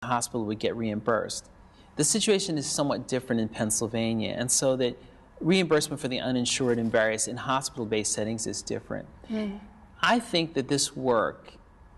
hospital would get reimbursed. The situation is somewhat different in Pennsylvania, and so that reimbursement for the uninsured in various in-hospital-based settings is different. I think that this work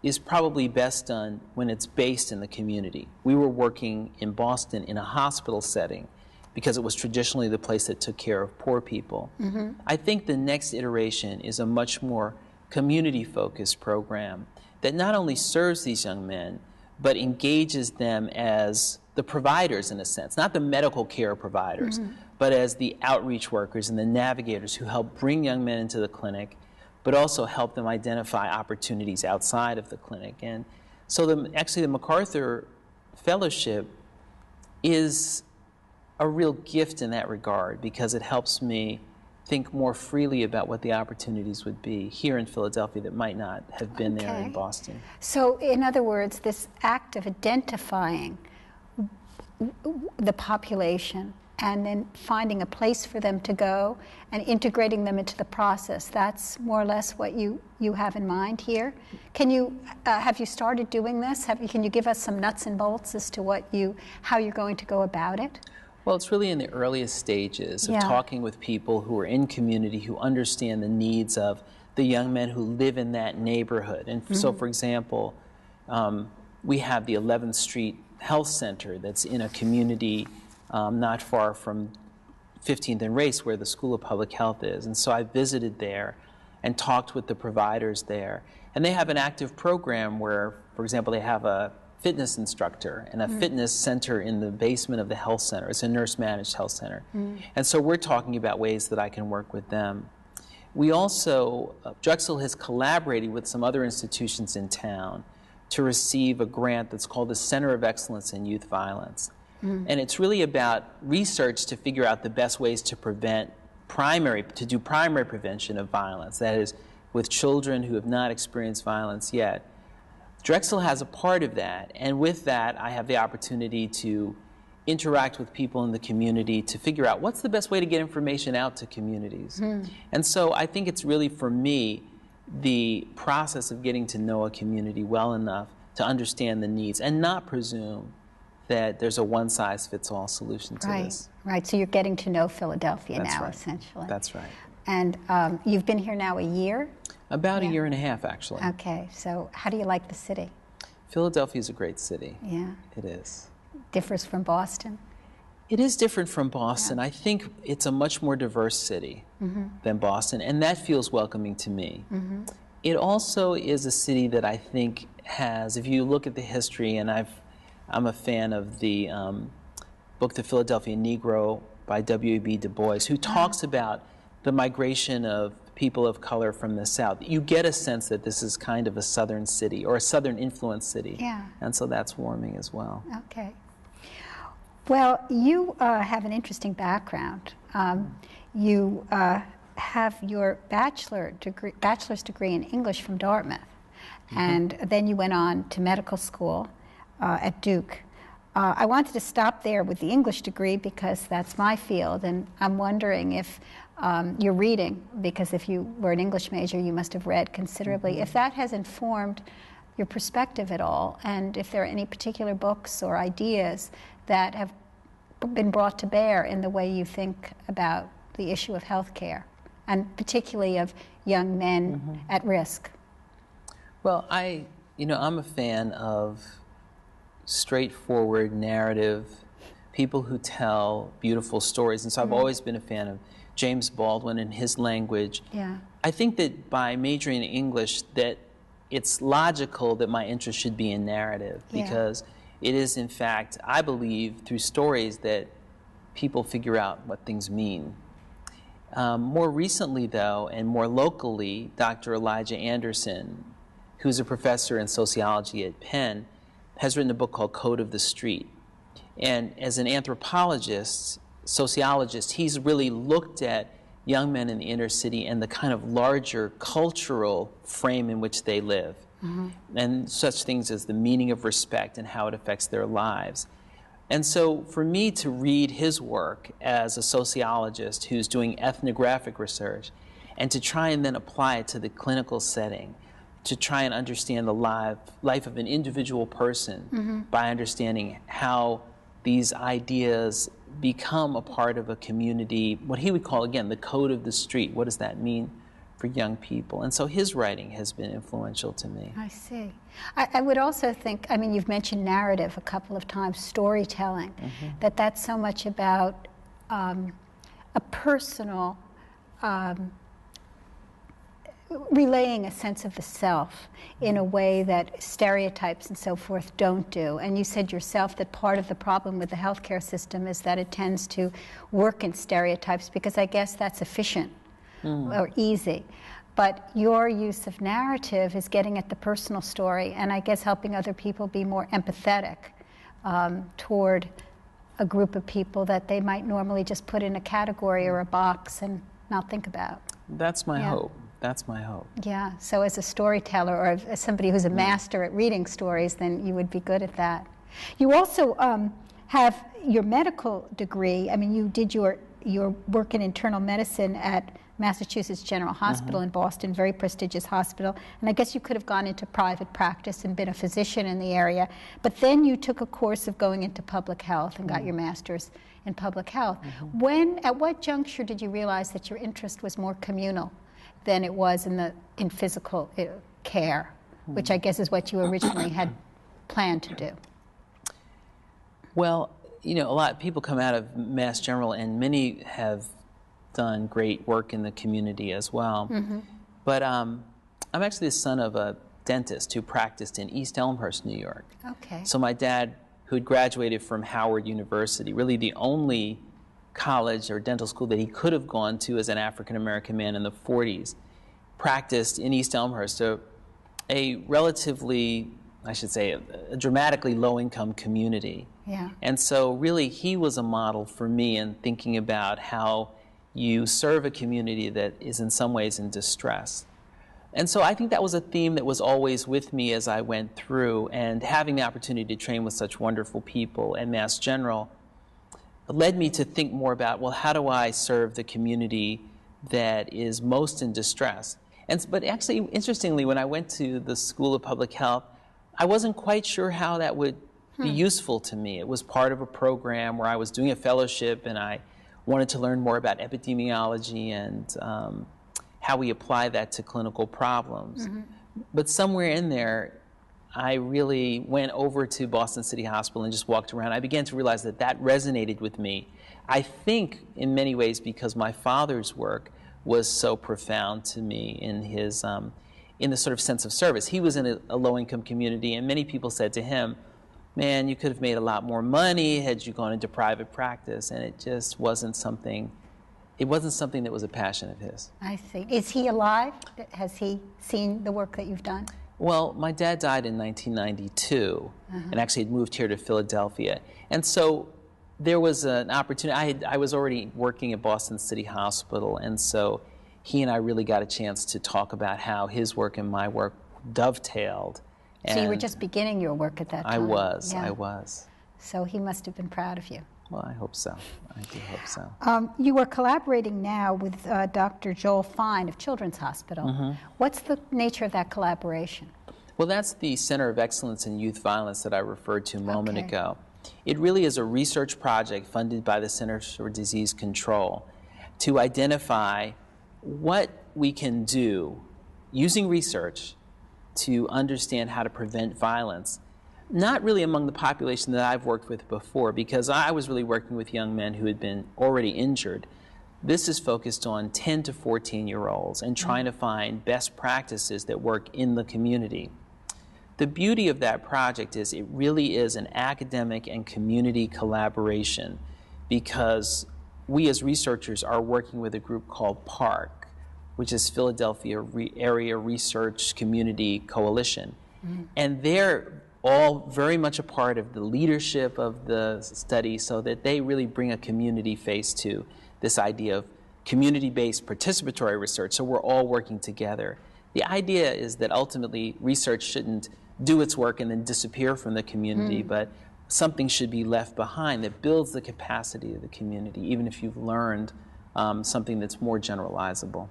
is probably best done when it's based in the community. We were working in Boston in a hospital setting because it was traditionally the place that took care of poor people. I think the next iteration is a much more community-focused program that not only serves these young men, but engages them as the providers in a sense, not the medical care providers, but as the outreach workers and the navigators who help bring young men into the clinic, but also help them identify opportunities outside of the clinic. And so actually the MacArthur Fellowship is a real gift in that regard because it helps me think more freely about what the opportunities would be here in Philadelphia that might not have been there in Boston. So in other words, this act of identifying the population and then finding a place for them to go and integrating them into the process, that's more or less what you have in mind here. Can you, have you started doing this? Can you give us some nuts and bolts as to how you're going to go about it? Well, it's really in the earliest stages of talking with people who are in community, who understand the needs of the young men who live in that neighborhood. And so, for example, we have the 11th Street Health Center that's in a community not far from 15th and Race, where the School of Public Health is. And so I visited there and talked with the providers there. And they have an active program where, for example, they have a fitness instructor and a fitness center in the basement of the health center. It's a nurse-managed health center. And so we're talking about ways that I can work with them. We also, Drexel has collaborated with some other institutions in town to receive a grant that's called the Center of Excellence in Youth Violence. And it's really about research to figure out the best ways to do primary prevention of violence, that is, with children who have not experienced violence yet. Drexel has a part of that, and with that, I have the opportunity to interact with people in the community to figure out what's the best way to get information out to communities. And so I think it's really, for me, the process of getting to know a community well enough to understand the needs and not presume that there's a one-size-fits-all solution to this. Right, so you're getting to know Philadelphia That's now, right. essentially. That's right. And you've been here now a year? About a year and a half, actually. Okay, so how do you like the city? Philadelphia is a great city. Yeah. It is. Differs from Boston? It is different from Boston. I think it's a much more diverse city than Boston, and that feels welcoming to me. It also is a city that I think has, if you look at the history, and I'm a fan of the book The Philadelphia Negro by W.E.B. Du Bois, who talks about the migration of people of color from the South. You get a sense that this is kind of a southern city, or a southern influenced city. Yeah. And so that's warming as well. Okay. Well, you have an interesting background. You have your bachelor's degree in English from Dartmouth, and then you went on to medical school at Duke. I wanted to stop there with the English degree because that's my field, and I'm wondering if you're reading, because if you were an English major, you must have read considerably, if that has informed your perspective at all, and if there are any particular books or ideas that have been brought to bear in the way you think about the issue of health care, and particularly of young men at risk. Well, I'm a fan of straightforward narrative, people who tell beautiful stories, and so I've always been a fan of James Baldwin and his language. Yeah. I think that by majoring in English, that it's logical that my interest should be in narrative, because it is, in fact, I believe, through stories that people figure out what things mean. More recently, though, and more locally, Dr. Elijah Anderson, who's a professor in sociology at Penn, has written a book called Code of the Street. And as an anthropologist, sociologist, he's really looked at young men in the inner city and the kind of larger cultural frame in which they live, and such things as the meaning of respect and how it affects their lives. And so for me to read his work as a sociologist who's doing ethnographic research and to try and then apply it to the clinical setting, to try and understand the life of an individual person by understanding how these ideas become a part of a community, what he would call, again, the code of the street. What does that mean for young people? And so his writing has been influential to me. I see. I would also think, I mean, you've mentioned narrative a couple of times, storytelling, that's so much about a personal relaying a sense of the self in a way that stereotypes and so forth don't do. And you said yourself that part of the problem with the healthcare system is that it tends to work in stereotypes because I guess that's efficient or easy. But your use of narrative is getting at the personal story and I guess helping other people be more empathetic toward a group of people that they might normally just put in a category or a box and not think about. That's my hope. That's my hope. Yeah, so as a storyteller or as somebody who's a master at reading stories, then you would be good at that. You also have your medical degree. I mean, you did your work in internal medicine at Massachusetts General Hospital in Boston, very prestigious hospital. And I guess you could have gone into private practice and been a physician in the area. But then you took a course of going into public health and got your master's in public health. At what juncture did you realize that your interest was more communal than it was in physical care, which I guess is what you originally had planned to do? Well, you know, a lot of people come out of Mass General, and many have done great work in the community as well. But I'm actually the son of a dentist who practiced in East Elmhurst, New York. Okay. So my dad, who had graduated from Howard University, really the only college or dental school that he could have gone to as an African-American man in the 40s, practiced in East Elmhurst, a relatively, I should say, a dramatically low-income community. Yeah. And so really he was a model for me in thinking about how you serve a community that is in some ways in distress. And so I think that was a theme that was always with me as I went through, and having the opportunity to train with such wonderful people at Mass General led me to think more about, well, how do I serve the community that is most in distress? But actually, interestingly, when I went to the School of Public Health, I wasn't quite sure how that would be useful to me. It was part of a program where I was doing a fellowship, and I wanted to learn more about epidemiology and how we apply that to clinical problems. But somewhere in there, I really went over to Boston City Hospital and just walked around. I began to realize that that resonated with me. I think in many ways because my father's work was so profound to me in his, in the sort of sense of service. He was in a low-income community, and many people said to him, man, you could have made a lot more money had you gone into private practice, and it just wasn't something, it wasn't something that was a passion of his. I see. Is he alive? Has he seen the work that you've done? Well, my dad died in 1992 and actually had moved here to Philadelphia. And so there was an opportunity. I was already working at Boston City Hospital, and so he and I really got a chance to talk about how his work and my work dovetailed. So you were just beginning your work at that time? I was. So he must have been proud of you. Well, I hope so. I do hope so. You are collaborating now with Dr. Joel Fine of Children's Hospital. What's the nature of that collaboration? Well, that's the Center of Excellence in Youth Violence that I referred to a moment ago. It really is a research project funded by the Centers for Disease Control to identify what we can do using research to understand how to prevent violence. Not really among the population that I've worked with before, because I was really working with young men who had been already injured. This is focused on 10 to 14-year-olds and trying to find best practices that work in the community. The beauty of that project is it really is an academic and community collaboration, because we as researchers are working with a group called PARC, which is Philadelphia Area Research Community Coalition. And they're all very much a part of the leadership of the study, so that they really bring a community face to this idea of community-based participatory research. So we're all working together. The idea is that ultimately research shouldn't do its work and then disappear from the community, but something should be left behind that builds the capacity of the community, even if you've learned something that's more generalizable.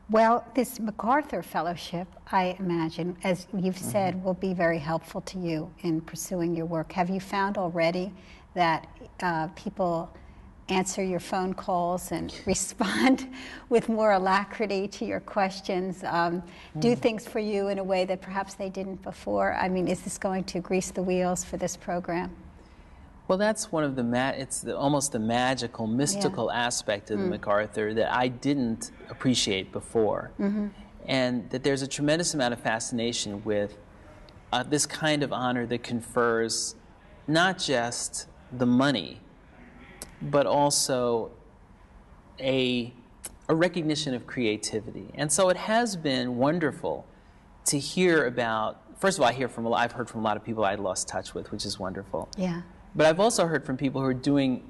Well, this MacArthur Fellowship, I imagine, as you've said, will be very helpful to you in pursuing your work. Have you found already that people answer your phone calls and respond with more alacrity to your questions, do things for you in a way that perhaps they didn't before? I mean, is this going to grease the wheels for this program? Well, that's one of almost the magical, mystical aspect of the MacArthur that I didn't appreciate before. And that there's a tremendous amount of fascination with this kind of honor that confers not just the money, but also a recognition of creativity. And so it has been wonderful to hear about, first of all, I've heard from a lot of people I'd lost touch with, which is wonderful. Yeah. But I've also heard from people who are doing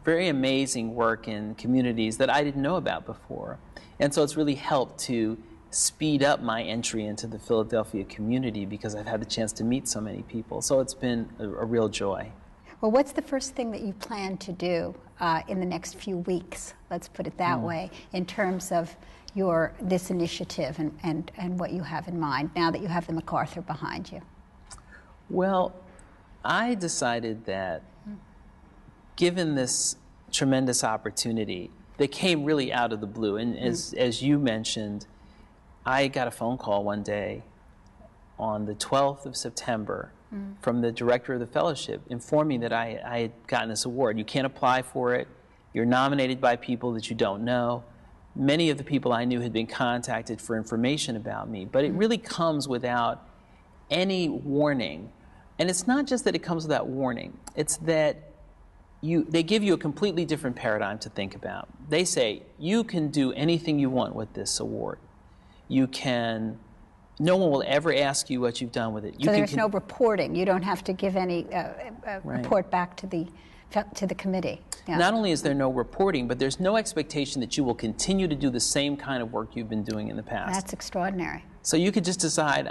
very amazing work in communities that I didn't know about before. And so it's really helped to speed up my entry into the Philadelphia community because I've had the chance to meet so many people. So it's been a real joy. Well, what's the first thing that you plan to do in the next few weeks, let's put it that way, in terms of this initiative and what you have in mind now that you have the MacArthur behind you? Well, I decided that given this tremendous opportunity that came really out of the blue, and as you mentioned, I got a phone call one day on the 12th of September from the director of the fellowship informing that I had gotten this award. You can't apply for it. You're nominated by people that you don't know. Many of the people I knew had been contacted for information about me, but it really comes without any warning. And it's not just that it comes without warning, it's that they give you a completely different paradigm to think about. They say, you can do anything you want with this award. No one will ever ask you what you've done with it. So there's no reporting. You don't have to give any report back to the committee. Yeah. Not only is there no reporting, but there's no expectation that you will continue to do the same kind of work you've been doing in the past. That's extraordinary. So you could just decide,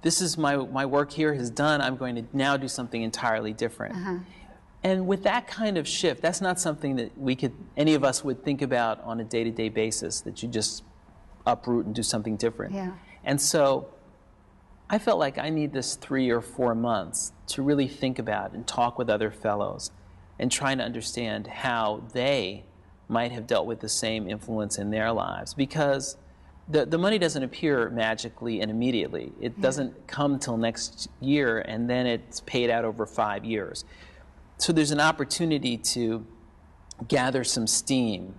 this is my work here is done, I'm going to now do something entirely different. And with that kind of shift, that's not something that any of us would think about on a day-to-day basis, that you just uproot and do something different. Yeah. And so I felt like I need this 3 or 4 months to really think about and talk with other fellows and trying to understand how they might have dealt with the same influence in their lives. Because the money doesn't appear magically and immediately. It doesn't come till next year, and then it's paid out over 5 years. So there's an opportunity to gather some steam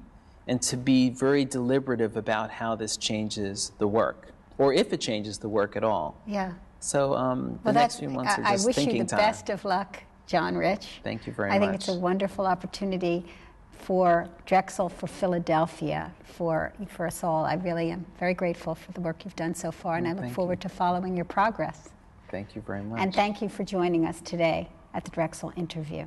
and to be very deliberative about how this changes the work, or if it changes the work at all. Yeah. So the next few months are just thinking time. I wish you the best of luck, John Rich. Thank you very much. I think it's a wonderful opportunity for Drexel, for Philadelphia, for us all. I really am very grateful for the work you've done so far, and I look forward to following your progress. Thank you very much. And thank you for joining us today at the Drexel interview.